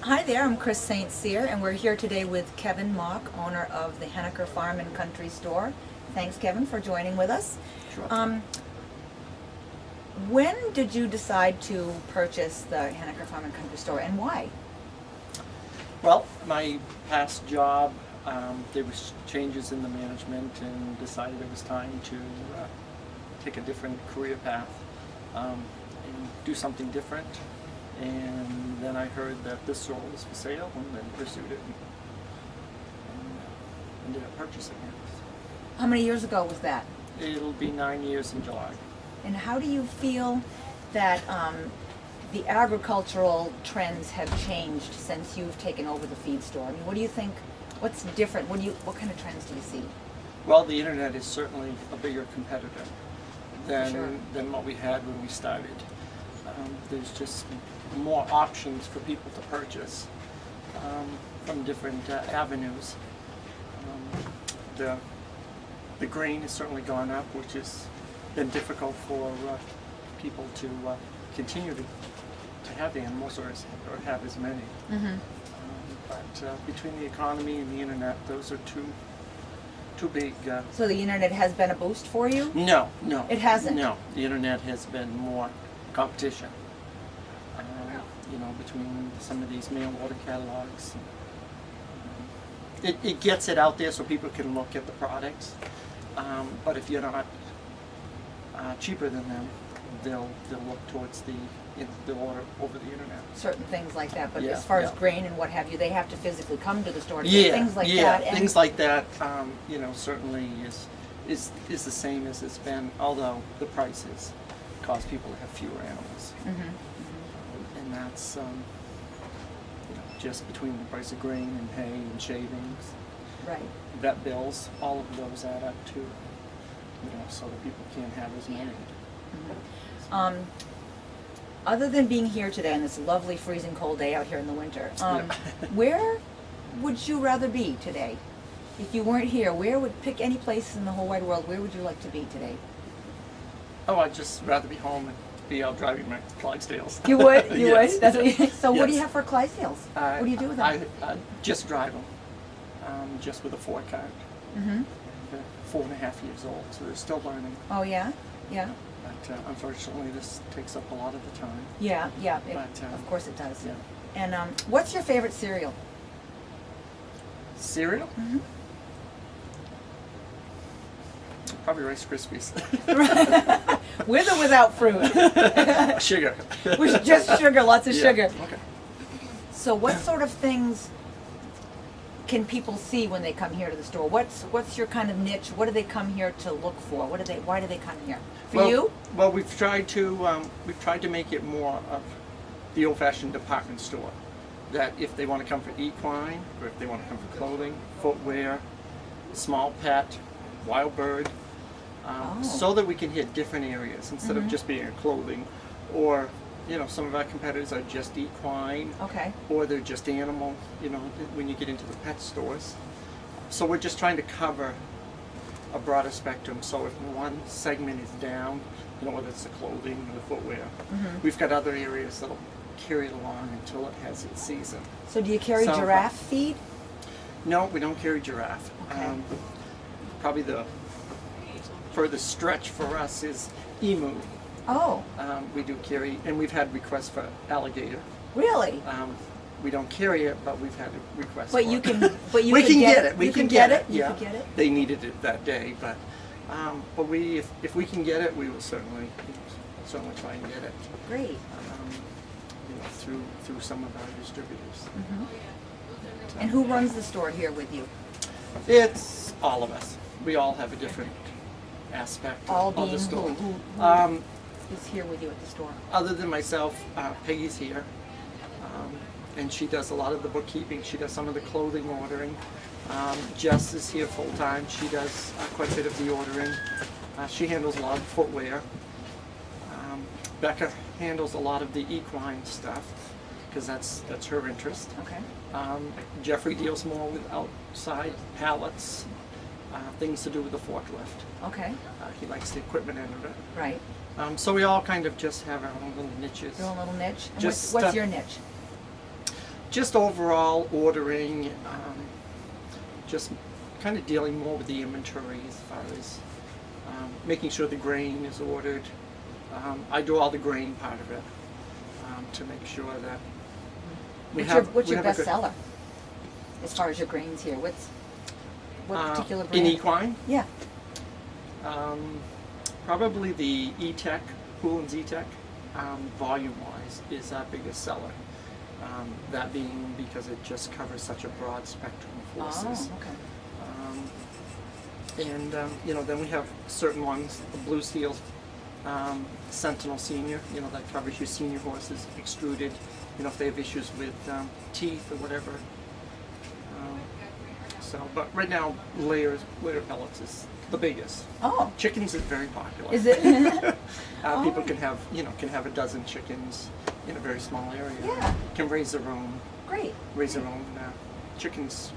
Hi there, I'm Chris St. Cyr, and we're here today with Kevin Mock, owner of the Henniker Farm and Country Store. Thanks, Kevin, for joining with us. Sure. When did you decide to purchase the Henniker Farm and Country Store, and why? Well, my past job, there was changes in the management and decided it was time to take a different career path and do something different. And then I heard that this store was for sale and then pursued it and ended up purchasing it. How many years ago was that? It'll be 9 years in July. And how do you feel that the agricultural trends have changed since you've taken over the feed store? I mean, what do you think, what's different? What kind of trends do you see? Well, the internet is certainly a bigger competitor than, Sure. than what we had when we started. There's just more options for people to purchase from different avenues. The grain has certainly gone up, which has been difficult for people to continue to have animals or have as many. Mm-hmm. But between the economy and the internet, those are two big. So the internet has been a boost for you? No. It hasn't? No, the internet has been more competition. Between some of these mail order catalogs. It gets it out there so people can look at the products. But if you're not cheaper than them, they'll look towards they'll order over the internet. Certain things like that, but Yeah, as far as yeah. grain and what have you, they have to physically come to the store to Yeah, get things like yeah, that. And things like that. Certainly is the same as it's been. Although the prices cause people to have fewer animals, and that's just between the price of grain and hay and shavings, right. vet bills, all of those add up to so that people can't have as many. Other than being here today on this lovely freezing cold day out here in the winter, where would you rather be today? If you weren't here, pick any place in the whole wide world, where would you like to be today? Oh, I'd just rather be home and be out driving my Clydesdales. You would? You Yes, would? That's what yes, so what do you yes. have for Clydesdales? What do you do with them? I just drive them, just with a Ford card. Mm-hmm. They're 4.5 years old, so they're still learning. Oh, yeah? Yeah? But unfortunately, this takes up a lot of the time. Yeah, yeah. But, of course it does. Yeah. And what's your favorite cereal? Cereal? Mm-hmm. Probably Rice Krispies. With or without fruit? Sugar. With just sugar, lots of Yeah, sugar. Okay. So what sort of things can people see when they come here to the store? What's your kind of niche? What do they come here to look for? Why do they come here? For you? Well, we've tried to make it more of the old-fashioned department store. That if they want to come for equine, or if they want to come for clothing, footwear, small pet, wild bird, so that we can hit different areas instead of just being a clothing, or some of our competitors are just equine, Okay. or they're just animal. When you get into the pet stores, so we're just trying to cover a broader spectrum. So if one segment is down, whether it's the clothing or the footwear, we've got other areas that'll carry it along until it has its season. So do you carry So- giraffe feed? No, we don't carry giraffe. Okay. Probably the furthest stretch for us is emu. Oh, We do carry, and we've had requests for alligator. really? We don't carry it, but we've had requests But for you it. can. But you we can can get get it. it. We You can get get it. it. You Yeah, can get it. they needed it that day, but if we can get it, we will certainly try and get it. Great. Through some of our distributors. And who runs the store here with you? It's all of us. We all have a different aspect All of being the store. who is here with you at the store? Other than myself, Peggy's here, and she does a lot of the bookkeeping. She does some of the clothing ordering. Jess is here full time. She does quite a bit of the ordering. She handles a lot of footwear. Becca handles a lot of the equine stuff because that's her interest. Okay. Jeffrey deals more with outside pallets, things to do with the forklift. Okay. He likes the equipment end of it. Right. So we all kind of just have our own little niches. Your own little niche. And Just what's stuff- your niche? just overall ordering, just kind of dealing more with the inventory as far as making sure the grain is ordered. I do all the grain part of it to make sure that What's your have a best good- seller as far as your grains here? What particular in brand? equine? Yeah. Probably the E-Tech, Hoolan's E-Tech, volume-wise, is our biggest seller. That being because it just covers such a broad spectrum of horses. Oh, okay. And then we have certain ones, the Blue Seals, Sentinel Senior, that covers your senior horses, extruded, if they have issues with teeth or whatever. But right now, layer pellets is the biggest. Oh. Chickens is very popular. Is it? People Oh. can have a dozen chickens in a very small area. Yeah. Can raise their own Great. chickens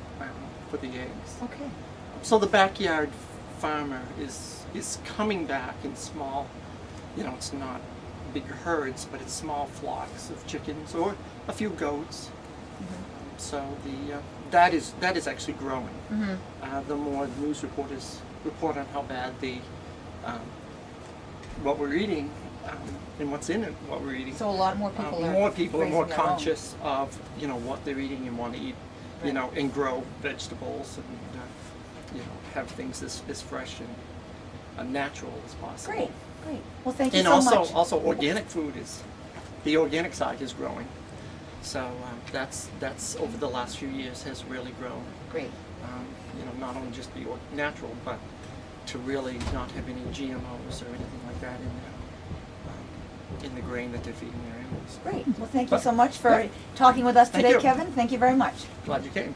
for the eggs. Okay. So the backyard farmer is coming back in small, it's not big herds, but it's small flocks of chickens or a few goats. So that is actually growing. The more news reporters report on how bad what we're eating and what's in it, what we're eating. So a lot more people are More people are more raising their own. conscious of what they're eating and want to eat, Right. and grow vegetables and have things as fresh and natural as possible. Great. Great. Well, thank you And so also much. also organic food the organic side is growing. So that's over the last few years has really grown. Great. Not only just be natural, but to really not have any GMOs or anything like that in the grain that they're feeding their animals. Great. Well, thank you But- so much for Yeah. talking with us Thank today, you. Kevin. Thank you very much. Glad you came.